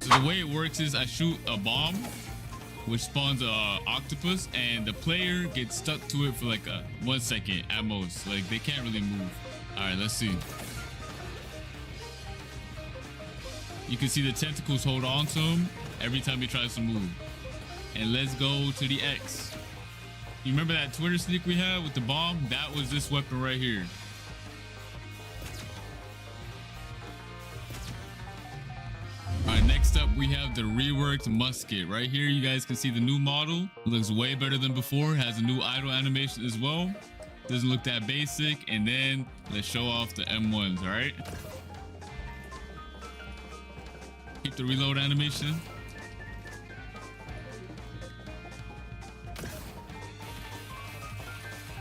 So the way it works is I shoot a bomb, which spawns a octopus, and the player gets stuck to it for like 1 second at most. Like they can't really move. All right, let's see. You can see the tentacles hold on to him every time he tries to move. And let's go to the X. You remember that Twitter sneak we had with the bomb? That was this weapon right here. All right, next up we have the reworked musket. Right here you guys can see the new model. It looks way better than before. It has a new idle animation as well. Doesn't look that basic. And then let's show off the M1s. All right, keep the reload animation.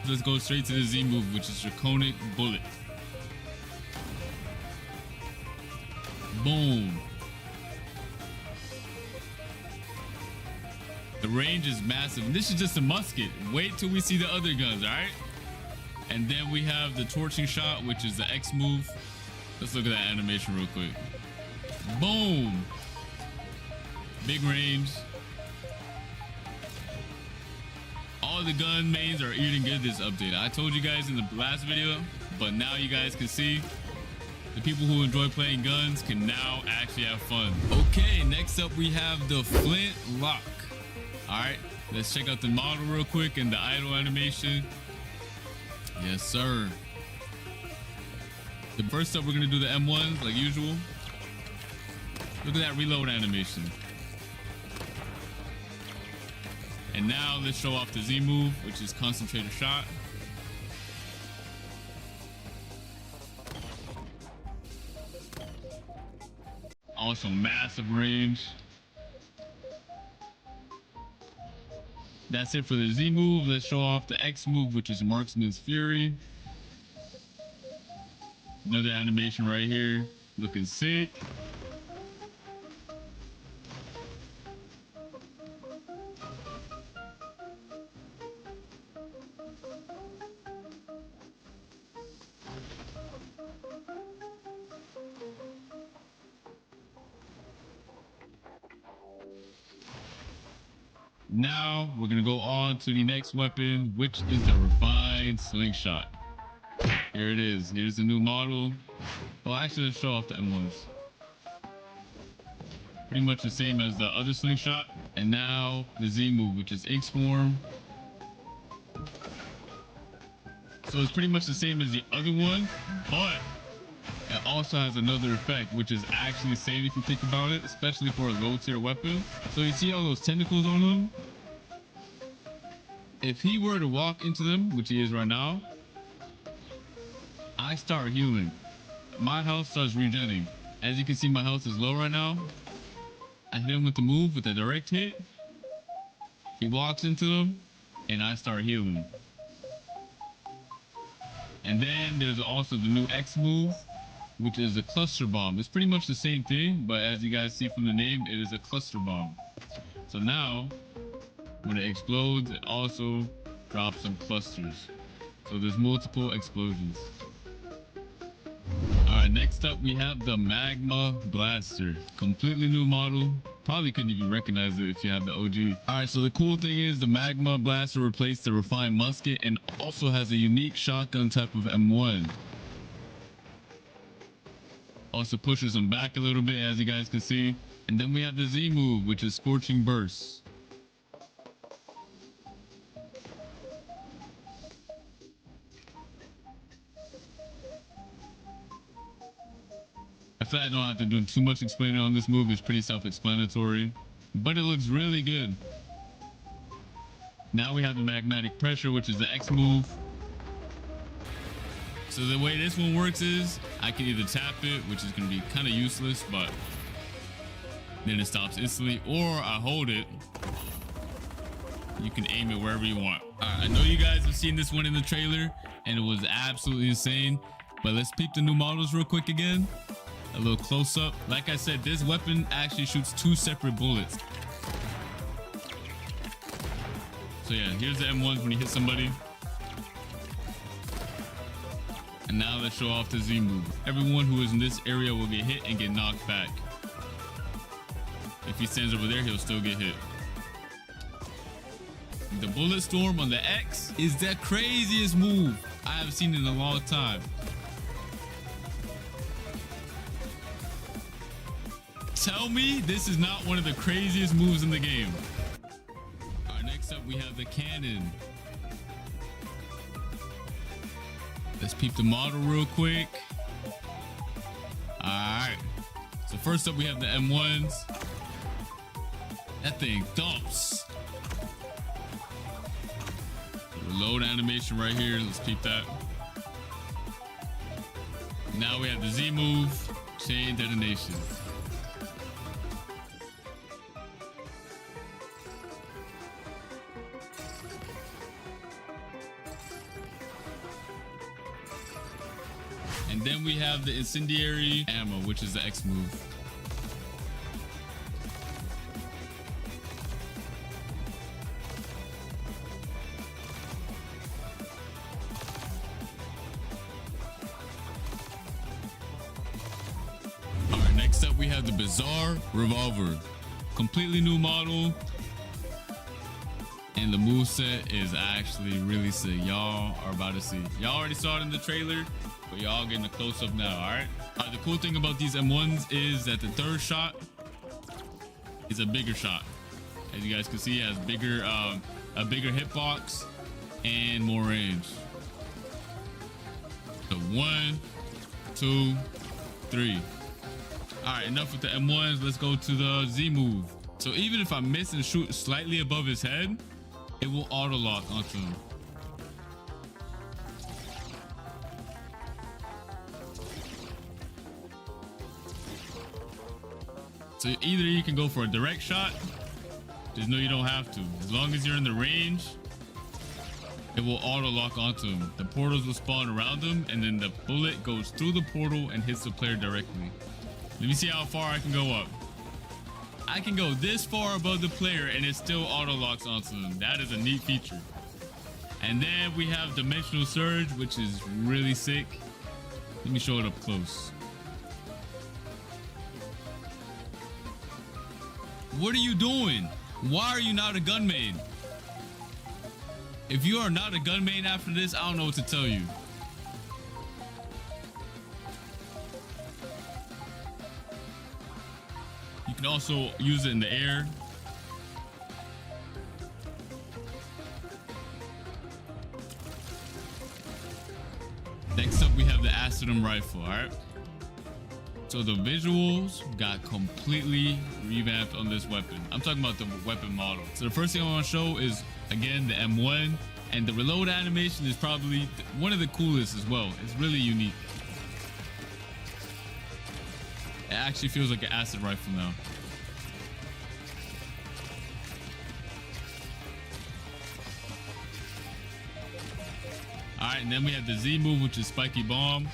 Let's go straight to the Z move, which is draconic bullet. Boom. The range is massive. And this is just a musket. Wait till we see the other guns, all right? And then we have the torching shot, which is the X move. Let's look at that animation real quick. Boom. Big range. All the gun mains are eating good this update. I told you guys in the last video, but now you guys can see the people who enjoy playing guns can now actually have fun. Okay, next up we have the flint lock. All right, let's check out the model real quick and the idle animation. Yes, sir. The first up, we're gonna do the M1s like usual. Look at that reload animation. And now let's show off the Z move, which is concentrated shot. Also massive range. That's it for the Z move. Let's show off the X move, which is Marksman's Fury. Another animation right here, looking sick. Now we're gonna go on to the next weapon, which is the refined slingshot. Here it is. Here's the new model. Well, actually, let's show off the M1s. Pretty much the same as the other slingshot. And now the Z move, which is Ink Swarm. So it's pretty much the same as the other one, but it also has another effect, which is actually insane if you think about it, especially for a low tier weapon. So you see all those tentacles on him? If he were to walk into them, which he is right now, I start healing. My health starts regenerating. As you can see, my health is low right now. I hit him with the move with a direct hit. He walks into them and I start healing. And then there's also the new X move, which is a cluster bomb. It's pretty much the same thing, but as you guys see from the name, it is a cluster bomb. So now, when it explodes, it also drops some clusters. So there's multiple explosions. All right, next up we have the Magma Blaster. Completely new model. Probably couldn't even recognize it if you have the OG. All right, so the cool thing is the Magma Blaster replaced the refined musket and also has a unique shotgun type of M1. Also pushes them back a little bit, as you guys can see. And then we have the Z move, which is Scorching Burst. I feel like I don't have to do too much explaining on this move. It's pretty self-explanatory, but it looks really good. Now we have the Magmatic Pressure, which is the X move. So the way this one works is I can either tap it, which is going to be kind of useless, but then it stops instantly, or I hold it. You can aim it wherever you want. All right, I know you guys have seen this one in the trailer and it was absolutely insane, but let's peep the new models real quick again. A little close up. Like I said, this weapon actually shoots 2 separate bullets. So yeah, here's the M1s when you hit somebody. And now let's show off the Z move. Everyone who is in this area will get hit and get knocked back. If he stands over there, he'll still get hit. The bullet storm on the X is the craziest move I have seen in a long time. Tell me this is not one of the craziest moves in the game. All right, next up we have the cannon. Let's peep the model real quick. All right. So first up we have the M1s. That thing thumps. Reload animation right here. Let's peep that. Now we have the Z move, chain detonation. And then we have the incendiary ammo, which is the X move. All right, next up we have the bizarre revolver. Completely new model. And the moveset is actually really sick. Y'all are about to see. Y'all already saw it in the trailer, but y'all getting a close-up now. All right. The cool thing about these M1s is that the third shot is a bigger shot. As you guys can see, it has a bigger hitbox and more range. So 1, 2, 3. All right, enough with the M1s. Let's go to the Z move. So even if I miss and shoot slightly above his head, it will auto lock onto him. So either you can go for a direct shot, just know you don't have to. As long as you're in the range, it will auto lock onto him. The portals will spawn around him, and then the bullet goes through the portal and hits the player directly. Let me see how far I can go up. I can go this far above the player and it still auto locks onto them. That is a neat feature. And then we have dimensional surge, which is really sick. Let me show it up close. What are you doing? Why are you not a gun main? If you are not a gun main after this, I don't know what to tell you. You can also use it in the air. Next up, we have the Aston Rifle. All right. So the visuals got completely revamped on this weapon. I'm talking about the weapon model. So the first thing I want to show is, again, the M1. And the reload animation is probably one of the coolest as well. It's really unique. It actually feels like an acid rifle now. All right, and then we have the Z move, which is spiky bomb.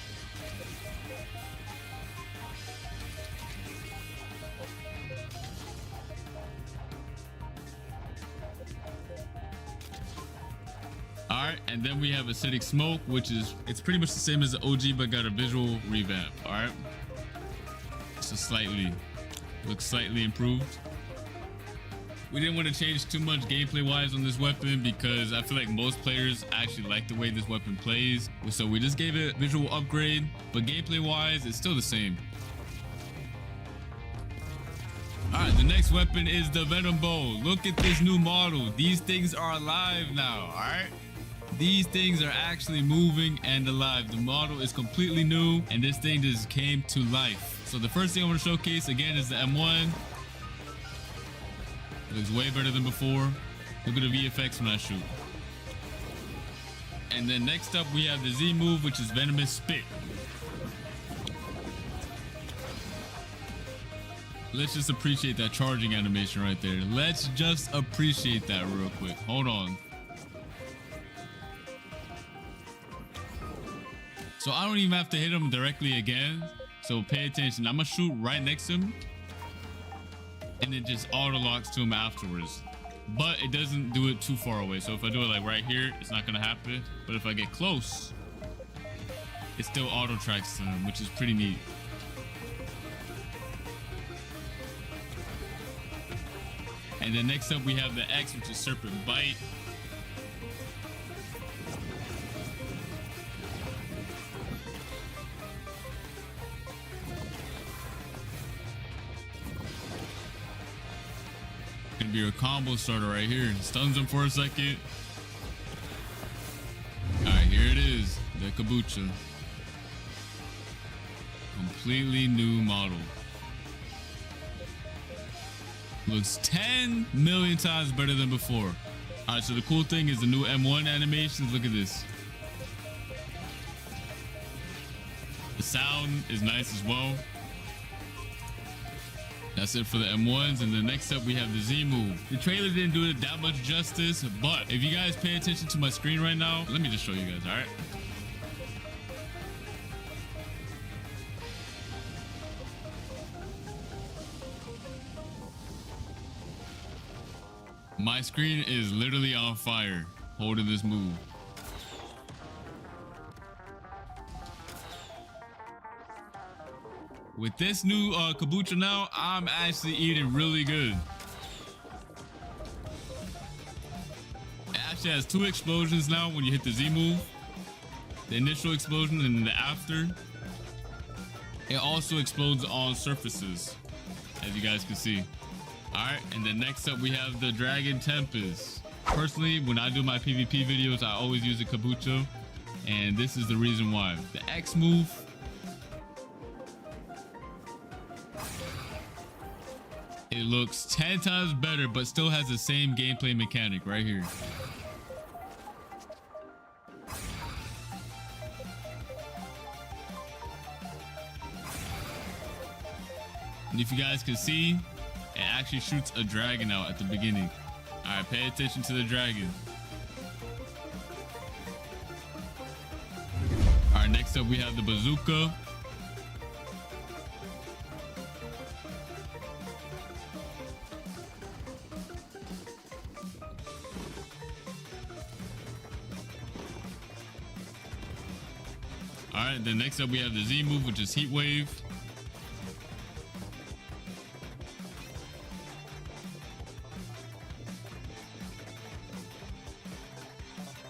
All right, and then we have acidic smoke, which is, it's pretty much the same as the OG, but got a visual revamp. All right. So slightly, looks slightly improved. We didn't want to change too much gameplay wise on this weapon because I feel like most players actually like the way this weapon plays. So we just gave it a visual upgrade, but gameplay wise, it's still the same. All right, the next weapon is the Venom Bow. Look at this new model. These things are alive now, all right? These things are actually moving and alive. The model is completely new, and this thing just came to life. So the first thing I want to showcase again is the M1. It looks way better than before. Look at the VFX when I shoot. And then next up we have the Z move, which is Venomous Spit. Let's just appreciate that charging animation right there. Let's just appreciate that real quick. Hold on. So I don't even have to hit him directly again. So pay attention. I'm gonna shoot right next to him, and it just auto locks to him afterwards. But it doesn't do it too far away. So if I do it like right here, it's not gonna happen. But if I get close, it still auto tracks to him, which is pretty neat. And then next up we have the X, which is Serpent Bite. Gonna be your combo starter right here. Stuns him for a second. Alright, here it is. The Kabucha. Completely new model. Looks 10 million times better than before. Alright, so the cool thing is the new M1 animations. Look at this. The sound is nice as well. That's it for the M1s. And then next up we have the Z move. The trailer didn't do it that much justice, but if you guys pay attention to my screen right now, let me just show you guys, all right? My screen is literally on fire holding this move. With this new Kabucha now, I'm actually eating really good. It actually has 2 explosions now when you hit the Z move. The initial explosion and then the after. It also explodes on surfaces, as you guys can see. Alright, and then next up we have the Dragon Tempest. Personally, when I do my PvP videos, I always use a Kabucha. And this is the reason why. The X move. It looks 10 times better, but still has the same gameplay mechanic right here. And if you guys can see, it actually shoots a dragon out at the beginning. All right, pay attention to the dragon. All right, next up we have the Bazooka. All right, then next up we have the Z move, which is Heat Wave.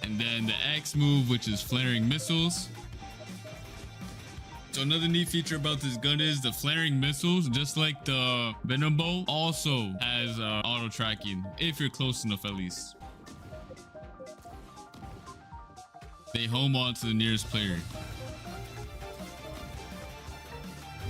And then the X move, which is Flaring Missiles. So another neat feature about this gun is the flaring missiles, just like the Venom Bow, also has auto tracking, if you're close enough at least. They home on to the nearest player.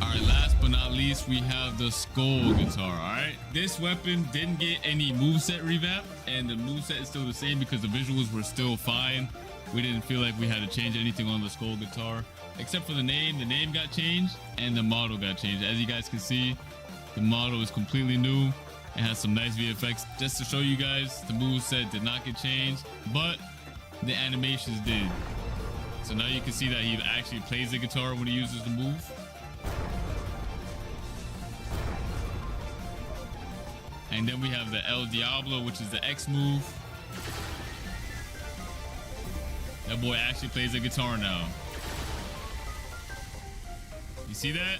Alright, last but not least, we have the Skull Guitar, alright? This weapon didn't get any moveset revamp, and the moveset is still the same because the visuals were still fine. We didn't feel like we had to change anything on the Skull Guitar, except for the name. The name got changed, and the model got changed. As you guys can see, the model is completely new. It has some nice VFX. Just to show you guys, the moveset did not get changed, but the animations did. So now you can see that he actually plays the guitar when he uses the move. And then we have the El Diablo, which is the X move. That boy actually plays the guitar now. You see that?